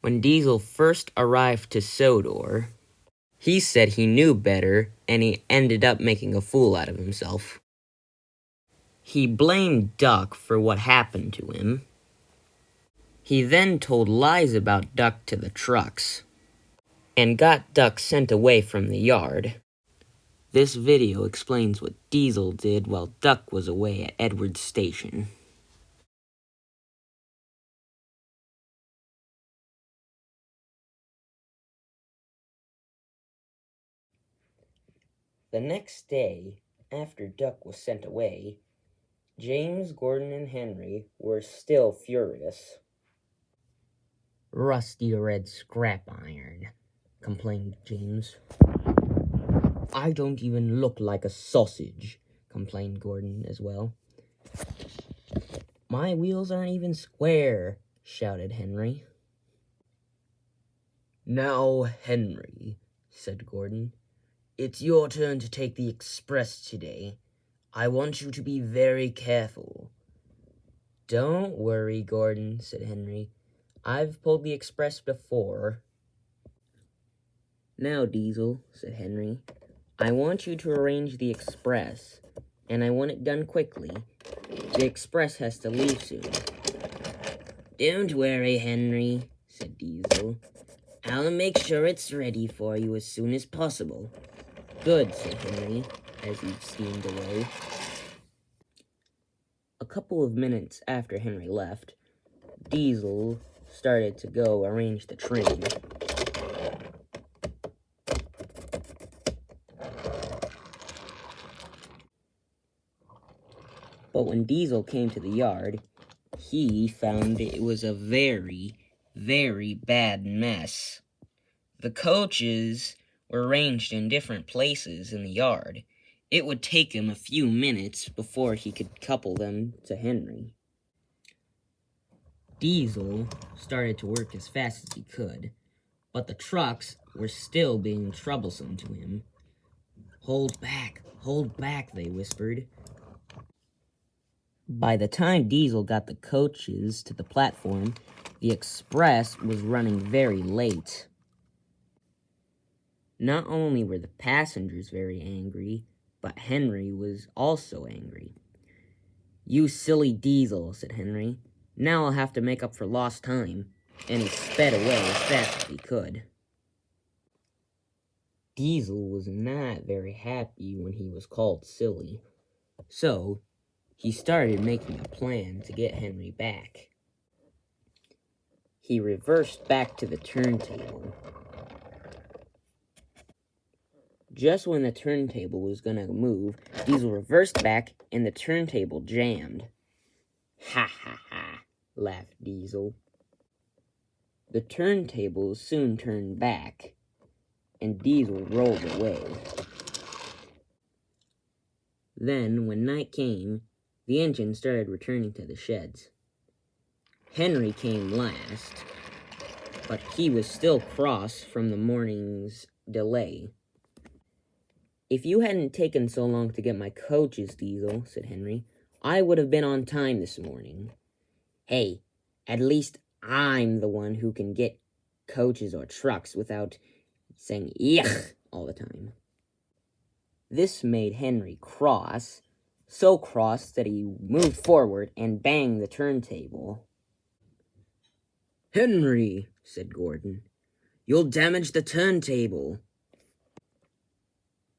When Diesel first arrived to Sodor, he said he knew better, and he ended up making a fool out of himself. He blamed Duck for what happened to him. He then told lies about Duck to the trucks, and got Duck sent away from the yard. This video explains what Diesel did while Duck was away at Edward's station. The next day, after Duck was sent away, James, Gordon, and Henry were still furious. "Rusty red scrap iron," complained James. "I don't even look like a sausage," complained Gordon as well. "My wheels aren't even square," shouted Henry. "Now, Henry," said Gordon, "it's your turn to take the express today. I want you to be very careful." "Don't worry, Gordon," said Henry. "I've pulled the express before." "Now, Diesel," said Henry, "I want you to arrange the express, and I want it done quickly. The express has to leave soon." "Don't worry, Henry," said Diesel. "I'll make sure it's ready for you as soon as possible." "Good," said Henry, as he steamed away. A couple of minutes after Henry left, Diesel started to go arrange the train. But when Diesel came to the yard, he found it was a very, very bad mess. The coaches were arranged in different places in the yard. It would take him a few minutes before he could couple them to Henry. Diesel started to work as fast as he could, but the trucks were still being troublesome to him. Hold back, they whispered. By the time Diesel got the coaches to the platform, the express was running very late. Not only were the passengers very angry, but Henry was also angry. "You silly Diesel," said Henry. "Now I'll have to make up for lost time." And he sped away as fast as he could. Diesel was not very happy when he was called silly, so he started making a plan to get Henry back. He reversed back to the turntable. Just when the turntable was gonna move, Diesel reversed back and the turntable jammed. "Ha ha ha," laughed Diesel. The turntable soon turned back, and Diesel rolled away. Then, when night came, the engine started returning to the sheds. Henry came last, but he was still cross from the morning's delay. "If you hadn't taken so long to get my coaches, Diesel," said Henry, "I would have been on time this morning." "Hey, at least I'm the one who can get coaches or trucks without saying yuck all the time." This made Henry cross, so cross that he moved forward and banged the turntable. "Henry," said Gordon, "you'll damage the turntable."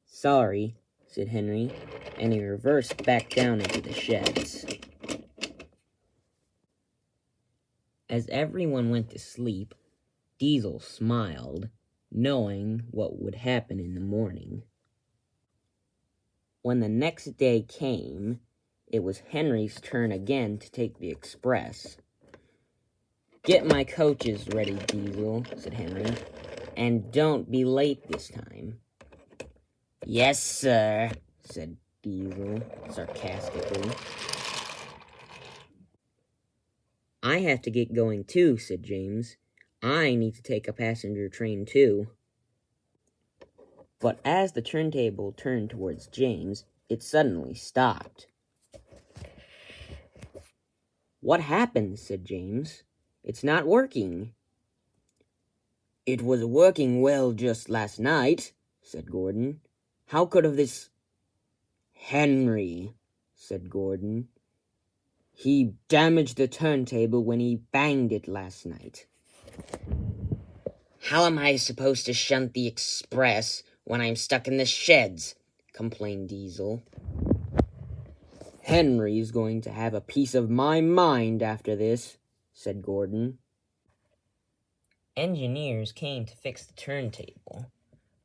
"Sorry," said Henry, and he reversed back down into the sheds. As everyone went to sleep, Diesel smiled, knowing what would happen in the morning. When the next day came, it was Henry's turn again to take the express. "Get my coaches ready, Diesel," said Henry, "and don't be late this time." "Yes, sir," said Diesel sarcastically. "I have to get going too," said James. "I need to take a passenger train too." But as the turntable turned towards James, it suddenly stopped. "What happened?" said James. "It's not working." "It was working well just last night," said Gordon. "How could have this—" "Henry," said Gordon. "He damaged the turntable when he banged it last night." "How am I supposed to shunt the express when I'm stuck in the sheds?" complained Diesel. "Henry's going to have a piece of my mind after this," said Gordon. Engineers came to fix the turntable,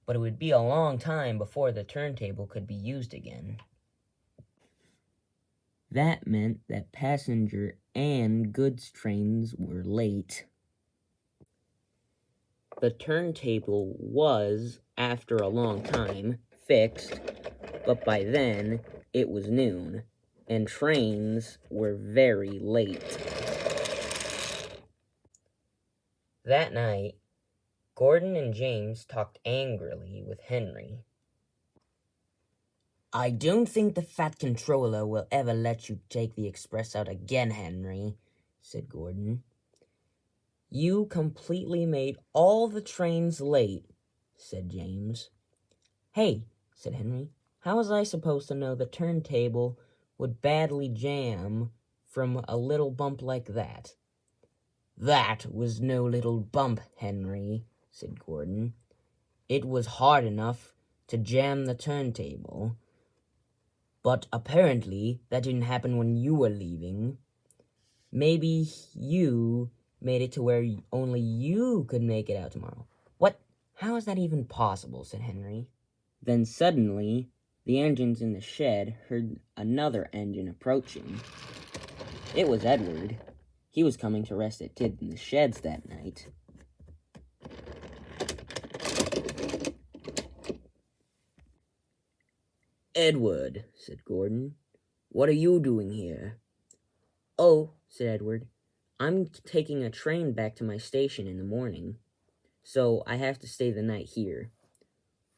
but it would be a long time before the turntable could be used again. That meant that passenger and goods trains were late. The turntable was, after a long time, fixed, but by then it was noon, and trains were very late. That night, Gordon and James talked angrily with Henry. "I don't think the Fat Controller will ever let you take the express out again, Henry," said Gordon. "You completely made all the trains late," said James. "Hey," said Henry, "how was I supposed to know the turntable would badly jam from a little bump like that?" "That was no little bump, Henry," said Gordon. "It was hard enough to jam the turntable. But apparently that didn't happen when you were leaving. Maybe you made it to where only you could make it out tomorrow." "What? How is that even possible?" said Henry. Then suddenly, the engines in the shed heard another engine approaching. It was Edward. He was coming to rest at Tid in the sheds that night. "Edward," said Gordon, "what are you doing here?" "Oh," said Edward, "I'm taking a train back to my station in the morning, so I have to stay the night here."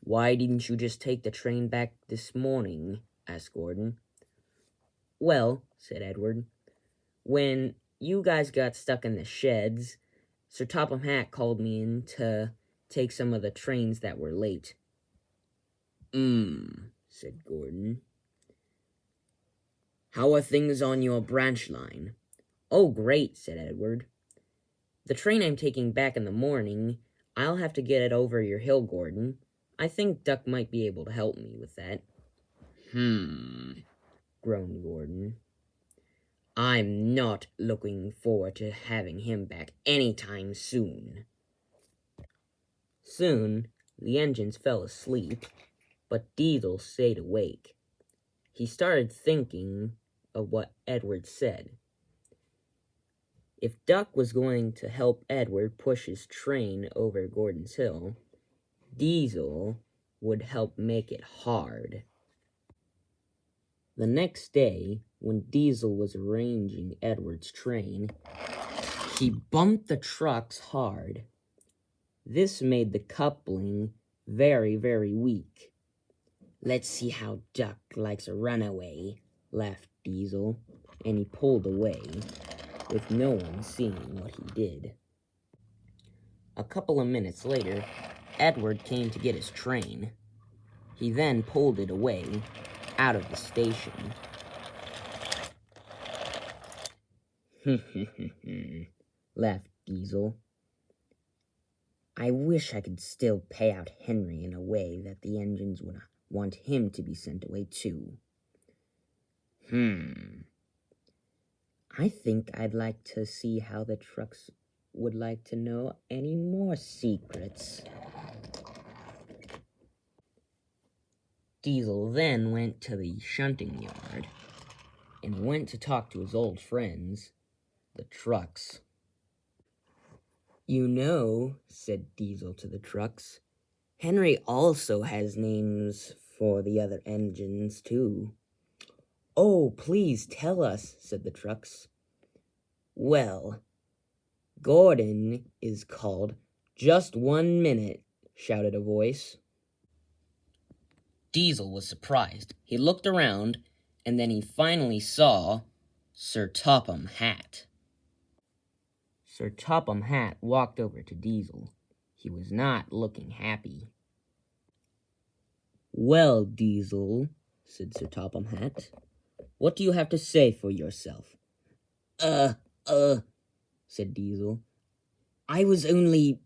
"Why didn't you just take the train back this morning?" asked Gordon. "Well," said Edward, "when you guys got stuck in the sheds, Sir Topham Hatt called me in to take some of the trains that were late." Said Gordon. "How are things on your branch line?" "Oh, great," said Edward. "The train I'm taking back in the morning, I'll have to get it over your hill, Gordon. I think Duck might be able to help me with that." Groaned Gordon. "I'm not looking forward to having him back anytime soon." Soon, the engines fell asleep, but Diesel stayed awake. He started thinking of what Edward said. If Duck was going to help Edward push his train over Gordon's Hill, Diesel would help make it hard. The next day, when Diesel was arranging Edward's train, he bumped the trucks hard. This made the coupling very, very weak. "Let's see how Duck likes a runaway," laughed Diesel, and he pulled away, with no one seeing what he did. A couple of minutes later, Edward came to get his train. He then pulled it away, out of the station. Laughed Diesel. "I wish I could still pay out Henry in a way that the engines would want him to be sent away too. I think I'd like to see how the trucks would like to know any more secrets." Diesel then went to the shunting yard and went to talk to his old friends, the trucks. "You know," said Diesel to the trucks, "Henry also has names for the other engines, too." "Oh, please tell us," said the trucks. "Well, Gordon is called Just 1 Minute," shouted a voice. Diesel was surprised. He looked around, and then he finally saw Sir Topham Hatt. Sir Topham Hatt walked over to Diesel. He was not looking happy. "Well, Diesel," said Sir Topham Hatt, "what do you have to say for yourself?" Uh, uh, said Diesel. I was only,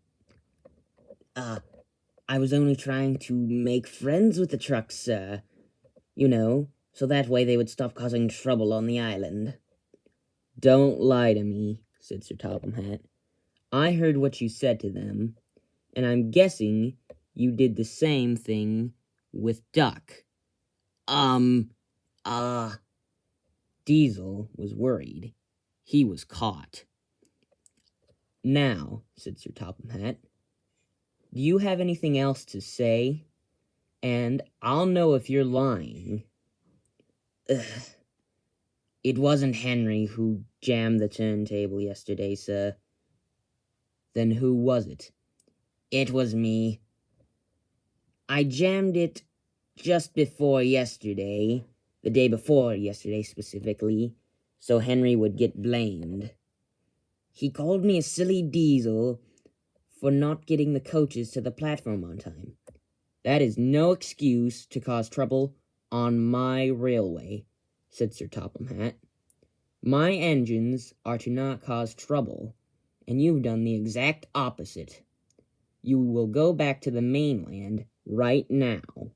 I was only trying to make friends with the trucks, sir. You know, so that way they would stop causing trouble on the island." "Don't lie to me," said Sir Topham Hatt. "I heard what you said to them, and I'm guessing you did the same thing with Duck." Uh, Diesel was worried. He was caught. "Now," said Sir Topham Hatt, "do you have anything else to say? And I'll know if you're lying." "Ugh. It wasn't Henry who jammed the turntable yesterday, sir." "Then who was it?" "It was me. I jammed it just before yesterday, the day before yesterday specifically, so Henry would get blamed. He called me a silly diesel for not getting the coaches to the platform on time. That is no excuse to cause trouble on my railway," said Sir Topham Hatt. "My engines are to not cause trouble, and you've done the exact opposite. You will go back to the mainland right now."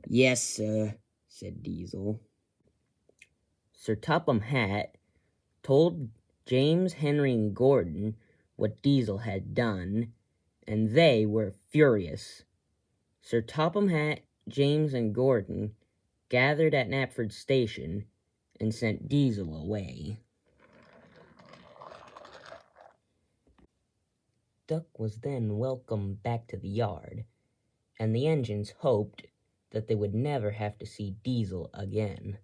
"Yes, sir," said Diesel. Sir Topham Hatt told James, Henry, and Gordon what Diesel had done, and they were furious. Sir Topham Hatt, James, and Gordon gathered at Knapford Station and sent Diesel away. Duck was then welcomed back to the yard, and the engines hoped that they would never have to see Diesel again.